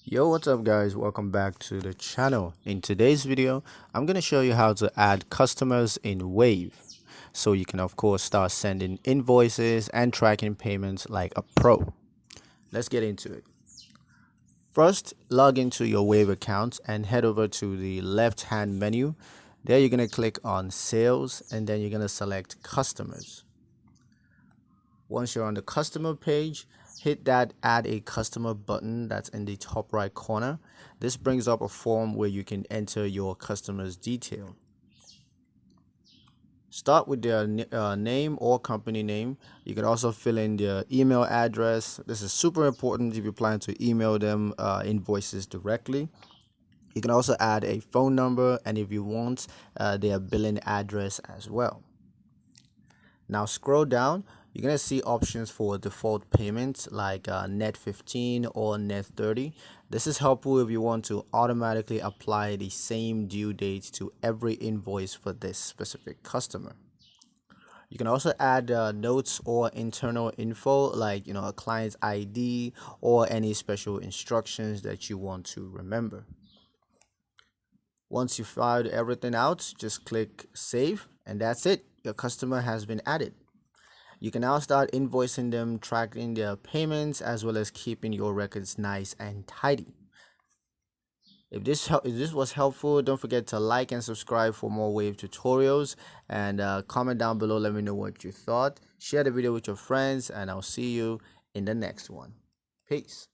Yo, what's up guys? Welcome back to the channel. In today's video, I'm going to show you how to add customers in Wave. So you can of course start sending invoices and tracking payments like a pro. Let's get into it. First, log into your Wave account and head over to the left hand menu. There you're going to click on sales and then you're going to select customers. Once you're on the customer page, hit that add a customer button that's in the top right corner. This brings up a form where you can enter your customer's detail. Start with their name or company name. You can also fill in their email address. This is super important if you plan to email them invoices directly. You can also add a phone number and if you want their billing address as well. Now scroll down, you're going to see options for default payments like net 15 or net 30. This is helpful if you want to automatically apply the same due date to every invoice for this specific customer. You can also add notes or internal info like a client's ID or any special instructions that you want to remember. Once you filed everything out, just click save and that's it. Your customer has been added. You can now start invoicing them, tracking their payments, as well as keeping your records nice and tidy. If this was helpful, don't forget to like and subscribe for more Wave tutorials, and comment down below. Let me know what you thought. Share the video with your friends, and I'll see you in the next one. Peace.